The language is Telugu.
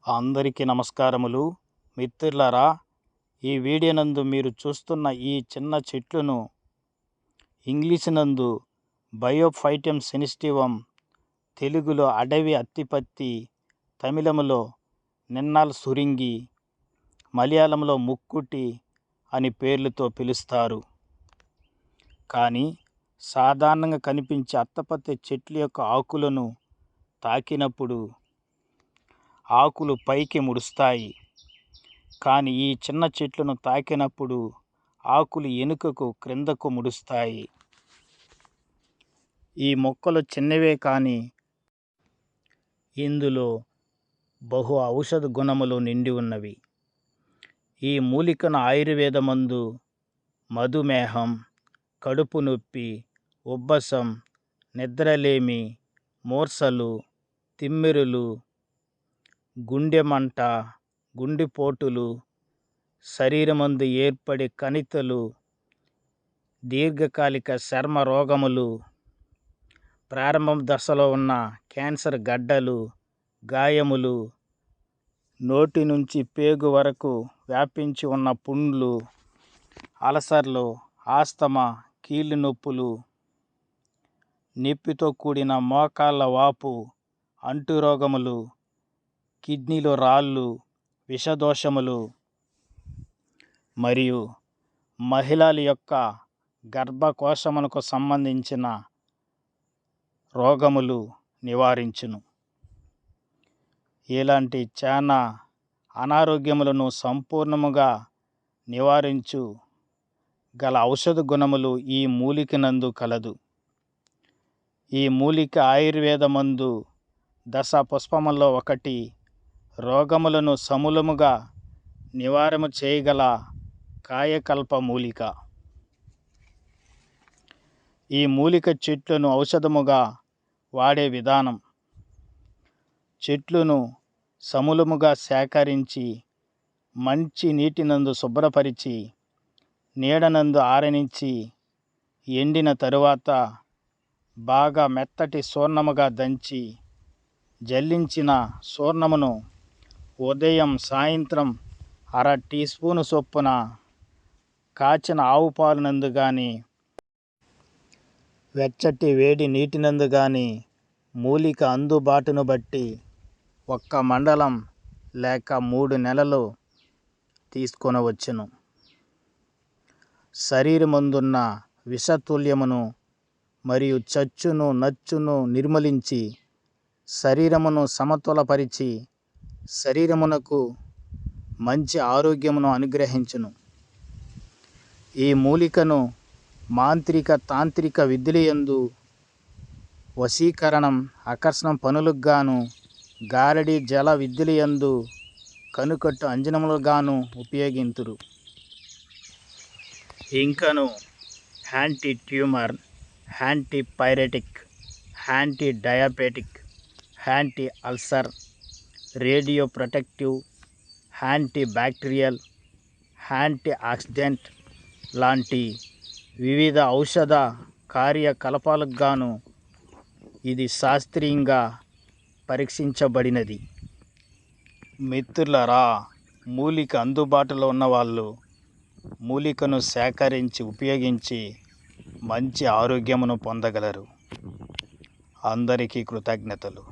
అందరికీ నమస్కారములు. మిత్రులారా, ఈ వీడియో నందు మీరు చూస్తున్న ఈ చిన్న చెట్లును ఇంగ్లీషు నందు బయోఫైటమ్ సెన్సిటివం, తెలుగులో అడవి అత్తిపత్తి, తమిళములో నిన్నాల్ సురింగి, మలయాళంలో ముక్కుటి అని పేర్లతో పిలుస్తారు. కానీ సాధారణంగా కనిపించే అత్తపత్తి చెట్ల యొక్క ఆకులను తాకినప్పుడు ఆకులు పైకి ముడుస్తాయి. కానీ ఈ చిన్న చెట్లను తాకినప్పుడు ఆకులు వెనుకకు క్రిందకు ముడుస్తాయి. ఈ మొక్కలు చిన్నవే కానీ ఇందులో బహు ఔషధ గుణములు నిండి ఉన్నవి. ఈ మూలికను ఆయుర్వేద మందు మధుమేహం, కడుపు నొప్పి, ఉబ్బసం, నిద్రలేమి, మూర్ఛలు, తిమ్మిరులు, గుండె మంట, గుండెపోటులు, శరీరమందు ఏర్పడే కణితులు, దీర్ఘకాలిక చర్మ రోగములు, ప్రారంభ దశలో ఉన్న క్యాన్సర్ గడ్డలు, గాయములు, నోటి నుంచి పేగు వరకు వ్యాపించి ఉన్న పుండ్లు, అల్సర్లు, ఆస్తమా, కీళ్ళు నొప్పులు, నొప్పితో కూడిన మోకాళ్ళ వాపు, అంటురోగములు, కిడ్నీలో రాళ్ళు, విషదోషములు మరియు మహిళల యొక్క గర్భకోశమునకు సంబంధించిన రోగములు నివారించును. ఇలాంటి చాలా అనారోగ్యములను సంపూర్ణముగా నివారించు గల ఔషధ గుణములు ఈ మూలిక నందు కలదు. ఈ మూలిక ఆయుర్వేద మందు దశ పుష్పములో ఒకటి. రోగములను సమూలముగా నివారణ చేయగల కాయకల్ప మూలిక. ఈ మూలిక చెట్లను ఔషధముగా వాడే విధానం: చెట్లను సమూలముగా సేకరించి మంచి నీటినందు శుభ్రపరిచి నీడనందు ఆరనించి ఎండిన తరువాత బాగా మెత్తటి చూర్ణముగా దంచి జల్లించిన చూర్ణమును ఉదయం సాయంత్రం అర టీ స్పూను చొప్పున కాచిన ఆవు పాలునందు కానీ వెచ్చటి వేడి నీటినందు కానీ మూలిక అందుబాటును బట్టి 1 మండలం లేక 3 నెలలు తీసుకొనవచ్చును. శరీరమందున్న విషతుల్యమును మరియు చచ్చును నచ్చును నిర్మూలించి శరీరమును సమతులపరిచి శరీరమునకు మంచి ఆరోగ్యమును అనుగ్రహించును. ఈ మూలికను మాంత్రిక తాంత్రిక విద్యలందు వశీకరణం, ఆకర్షణ పనులకు గాను, గారడి జల విద్యలందు కనుకట్టు అంజనములకు గాను ఉపయోగింతురు. ఇంకను antitumour, antipyretic, antidiabetic, antiulcer, radioprotective, antibacterial, antioxidant లాంటి వివిధ ఔషధ కార్యకలాపాలకు గాను ఇది శాస్త్రీయంగా పరీక్షించబడినది. మిత్రులారా, మూలిక అందుబాటులో ఉన్నవాళ్ళు మూలికను సేకరించి ఉపయోగించి మంచి ఆరోగ్యమును పొందగలరు. అందరికీ కృతజ్ఞతలు.